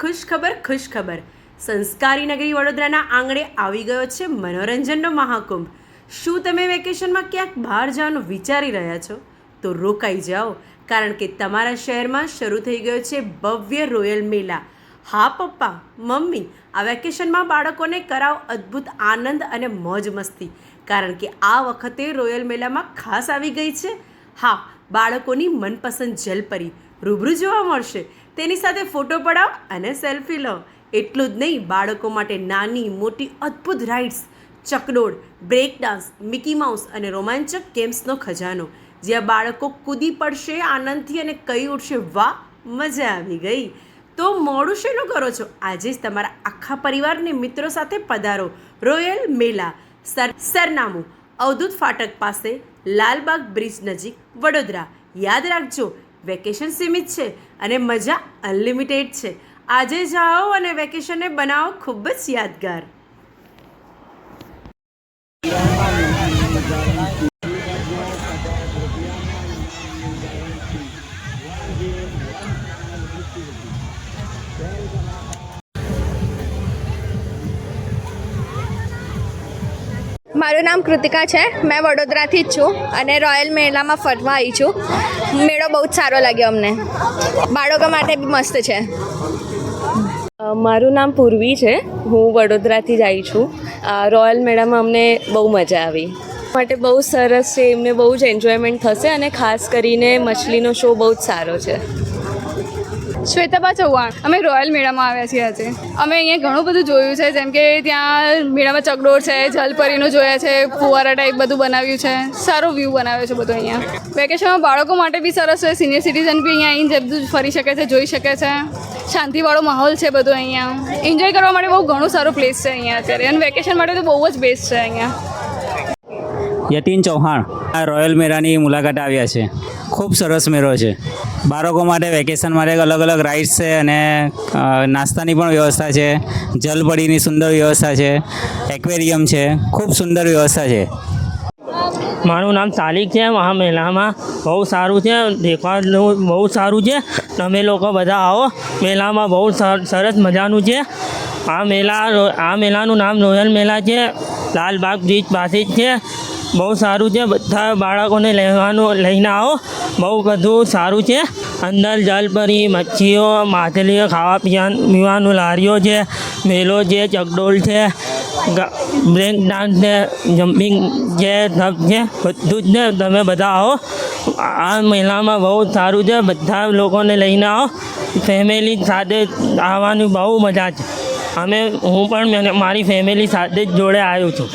ખુશ ખબર સંસ્કારી નગરી વડોદરાના આંગણે આવી ગયો છે મનોરંજનનો મહાકુંભ. શું તમે વેકેશનમાં ક્યાંક બહાર જવાનું વિચારી રહ્યા છો? તો રોકાઈ જાઓ, કારણ કે તમારા શહેરમાં શરૂ થઈ ગયો છે ભવ્ય રોયલ મેળા. હા પપ્પા, મમ્મી, આ વેકેશનમાં બાળકોને કરાવો અદ્ભુત આનંદ અને મોજ મસ્તી, કારણ કે આ વખતે રોયલ મેળામાં ખાસ આવી ગઈ છે. હા, બાળકોની મનપસંદ જલપરી રૂબરૂ જોવા મળશે. તેની સાથે ફોટો પડાવો અને સેલ્ફી લો. એટલું જ નહીં, બાળકો માટે નાની મોટી અદ્ભુત રાઇડ્સ, ચકડોળ, બ્રેક ડાન્સ, મિકી માઉસ અને રોમાંચક ગેમ્સનો ખજાનો, જ્યાં બાળકો કૂદી પડશે આનંદથી અને કહી ઉઠશે, વાહ, મજા આવી ગઈ. તો મોડું શેનું કરો છો? આજે જ તમારા આખા પરિવારને મિત્રો સાથે પધારો રોયલ મેળા. સરનામું: અવધૂત ફાટક પાસે, લાલબાગ બ્રિજ નજીક, વડોદરા. યાદ રાખજો, વેકેશન સીમિત છે અને મજા અનલિમિટેડ છે. આજે જાઓ અને વેકેશનને બનાવો ખૂબ જ યાદગાર. મારું નામ કૃતિકા છે. મેં વડોદરાથી જ છું અને રોયલ મેળામાં ફરવા આવી છું. મેળો બહુ જ સારો લાગ્યો અમને. બાળકો માટે બી મસ્ત છે. મારું નામ પૂર્વી છે. હું વડોદરાથી જ આવી છું. રોયલ મેળામાં અમને બહુ મજા આવી. માટે બહુ સરસ છે. એમને બહુ જ એન્જોયમેન્ટ થશે અને ખાસ કરીને મછલીનો શો બહુ જ સારો છે. શ્વેતાબા ચૌહાણ. અમે રોયલ મેળામાં આવ્યા છીએ આજે. અમે અહીંયા ઘણું બધું જોયું છે, જેમ કે ત્યાં મેળામાં ચકડોળ છે, જલપરીનું જોયા છે, ફુવારા ટાઈપ બધું બનાવ્યું છે. સારો વ્યૂ બનાવ્યો છે બધું અહીંયા. વેકેશનમાં બાળકો માટે બી સરસ છે. સિનિયર સિટીઝન બી અહીંયા આવીને બધું ફરી શકે છે, જોઈ શકે છે. શાંતિવાળો માહોલ છે બધું અહીંયા. એન્જોય કરવા માટે બહુ ઘણું સારું પ્લેસ છે અહીંયા અત્યારે, અને વેકેશન માટે તો બહુ જ બેસ્ટ છે અહીંયા. યતીન ચૌહાણ. આ રોયલ મેળાની મુલાકાત આવ્યા છે. ખૂબ સરસ મેળો છે. બાળકો માટે વેકેશન માટે અલગ અલગ રાઇડ્સ છે અને નાસ્તાની પણ વ્યવસ્થા છે. જલપરીની સુંદર વ્યવસ્થા છે. એક્વેરિયમ છે. ખૂબ સુંદર વ્યવસ્થા છે. મારું નામ સાલિક છે. આ મેળામાં બહુ સારું છે, દેખવાનું બહુ સારું છે. તમે લોકો બધા આવો, મેળામાં બહુ સરસ મજાનું છે. આ મેળાનું નામ રોયલ મેળા છે. લાલબાગ બ્રિજ પાસે જ છે. બહુ સારું છે. બધા બાળકોને લઈને આવો. બહુ બધું સારું છે. અંદર જલપરી, મચ્છીઓ, માછલીઓ, ખાવા પીવાનું લારીઓ છે, મેલો છે, ચકડોળ છે, બ્રેક ડાન્સ છે, જમ્પિંગ છે, સબ છે, બધું જ છે. તમે બધા આવો. આ મેળામાં બહુ સારું છે. બધા લોકોને લઈને આવો. ફેમિલી સાથે આવવાની બહુ મજા છે. હું પણ મારી ફેમિલી સાથે જ જોડે આવ્યો છું.